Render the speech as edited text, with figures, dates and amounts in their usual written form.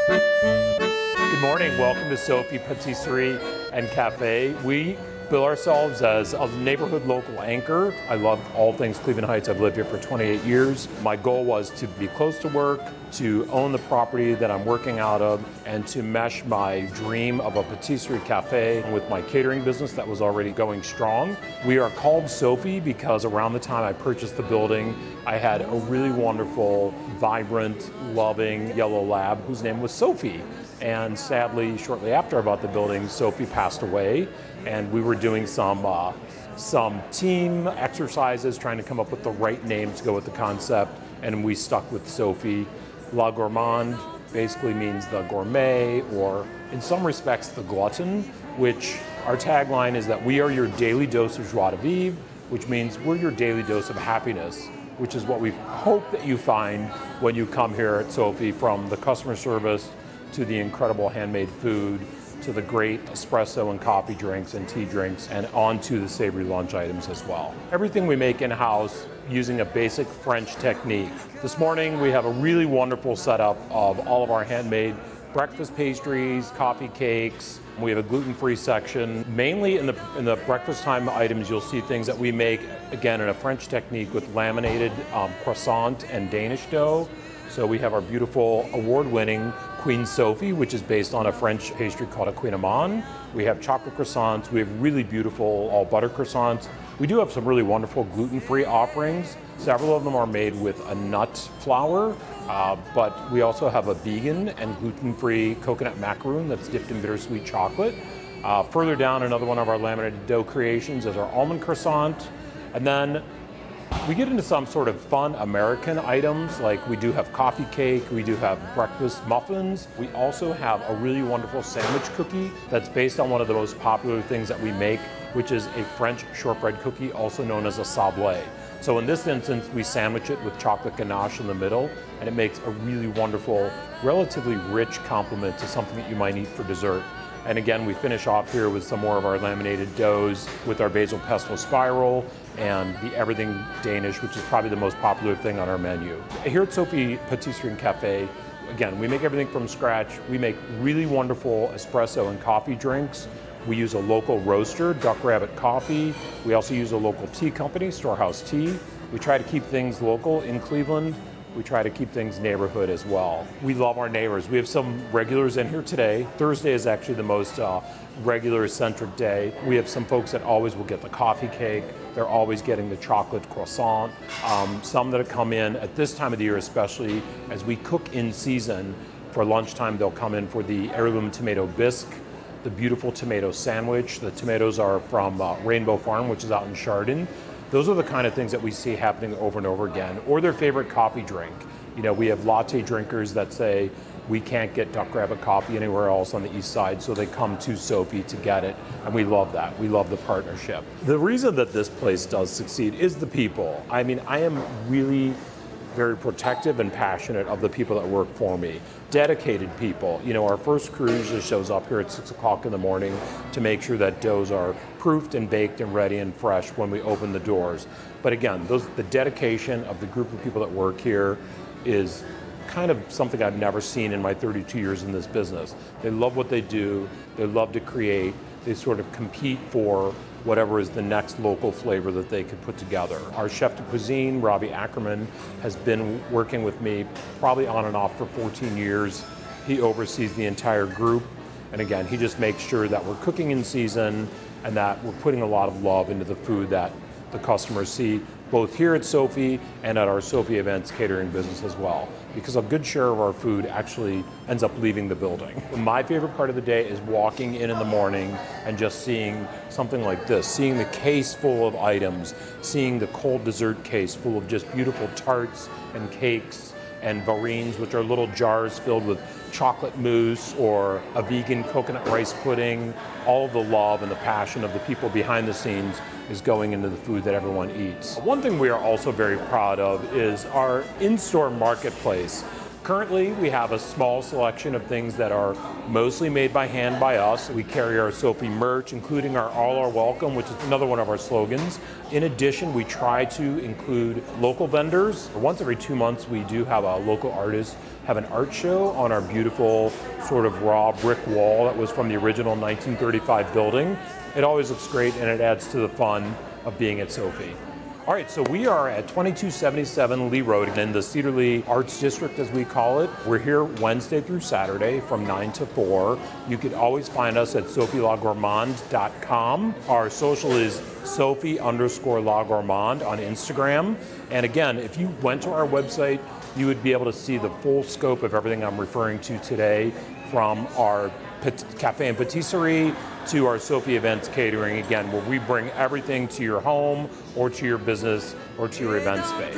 Good morning, welcome to Sophie Patisserie and Cafe. We bill ourselves as a neighborhood local anchor. I love all things Cleveland Heights. I've lived here for 28 years. My goal was to be close to work, to own the property that I'm working out of, and to mesh my dream of a patisserie cafe with my catering business that was already going strong. We are called Sophie because around the time I purchased the building, I had a really wonderful, vibrant, loving yellow lab whose name was Sophie. And sadly, shortly after I bought the building, Sophie passed away, and we were doing some team exercises trying to come up with the right name to go with the concept, and we stuck with Sophie. La Gourmande basically means the gourmet, or in some respects, the glutton, which our tagline is that we are your daily dose of joie de vivre, which means we're your daily dose of happiness, which is what we hope that you find when you come here at Sophie, from the customer service to the incredible handmade food, to the great espresso and coffee drinks and tea drinks, and on to the savory lunch items as well. Everything we make in-house using a basic French technique. This morning we have a really wonderful setup of all of our handmade breakfast pastries, coffee cakes. We have a gluten-free section. Mainly in the breakfast time items, you'll see things that we make, again, in a French technique with laminated croissant and Danish dough. So we have our beautiful award-winning Queen Sophie, which is based on a French pastry called a Queen Amande. We have chocolate croissants. We have really beautiful all butter croissants. We do have some really wonderful gluten-free offerings. Several of them are made with a nut flour, but we also have a vegan and gluten-free coconut macaroon that's dipped in bittersweet chocolate. Further down, another one of our laminated dough creations is our almond croissant. And then we get into some sort of fun American items, like we do have coffee cake, we do have breakfast muffins. We also have a really wonderful sandwich cookie that's based on one of the most popular things that we make, which is a French shortbread cookie, also known as a sablé. So in this instance, we sandwich it with chocolate ganache in the middle, and it makes a really wonderful, relatively rich complement to something that you might eat for dessert. And again, we finish off here with some more of our laminated doughs with our basil pesto spiral and the everything Danish, which is probably the most popular thing on our menu. Here at Sophie Patisserie and Cafe, again, we make everything from scratch. We make really wonderful espresso and coffee drinks. We use a local roaster, Duck Rabbit Coffee. We also use a local tea company, Storehouse Tea. We try to keep things local in Cleveland. We try to keep things neighborhood as well. We love our neighbors. We have some regulars in here today. Thursday is actually the most regular-centric day. We have some folks that always will get the coffee cake. They're always getting the chocolate croissant. Some that have come in at this time of the year, especially as we cook in season for lunchtime, they'll come in for the heirloom tomato bisque, the beautiful tomato sandwich. The tomatoes are from Rainbow Farm, which is out in Chardon. Those are the kind of things that we see happening over and over again, or their favorite coffee drink. You know, we have latte drinkers that say we can't get Duck Rabbit coffee anywhere else on the east side, so they come to Sophie to get it, and we love that. We love the partnership. The reason that this place does succeed is the people. I mean, I am really very protective and passionate of the people that work for me. Dedicated people. You know, our first crew usually shows up here at 6 o'clock in the morning to make sure that doughs are proofed and baked and ready and fresh when we open the doors. But again, the dedication of the group of people that work here is kind of something I've never seen in my 32 years in this business. They love what they do, they love to create, they sort of compete for whatever is the next local flavor that they could put together. Our chef de cuisine, Robbie Ackerman, has been working with me probably on and off for 14 years. He oversees the entire group. And again, he just makes sure that we're cooking in season and that we're putting a lot of love into the food that the customers see, both here at Sophie and at our Sophie Events catering business as well, because a good share of our food actually ends up leaving the building. My favorite part of the day is walking in the morning and just seeing something like this, seeing the case full of items, seeing the cold dessert case full of just beautiful tarts and cakes and verrines, which are little jars filled with chocolate mousse or a vegan coconut rice pudding. All of the love and the passion of the people behind the scenes is going into the food that everyone eats. One thing we are also very proud of is our in-store marketplace. Currently, we have a small selection of things that are mostly made by hand by us. We carry our Sophie merch, including our All Are Welcome, which is another one of our slogans. In addition, we try to include local vendors. Once every 2 months, we do have a local artist have an art show on our beautiful sort of raw brick wall that was from the original 1935 building. It always looks great and it adds to the fun of being at Sophie. All right, so we are at 2277 Lee Road in the Cedar Lee Arts District, as we call it. We're here Wednesday through Saturday from 9 to 4. You could always find us at sophielagourmande.com. Our social is Sophie_La Gourmande on Instagram. And again, if you went to our website, you would be able to see the full scope of everything I'm referring to today, from our cafe and patisserie to our Sophie Events catering, again, where we bring everything to your home or to your business or to your event space.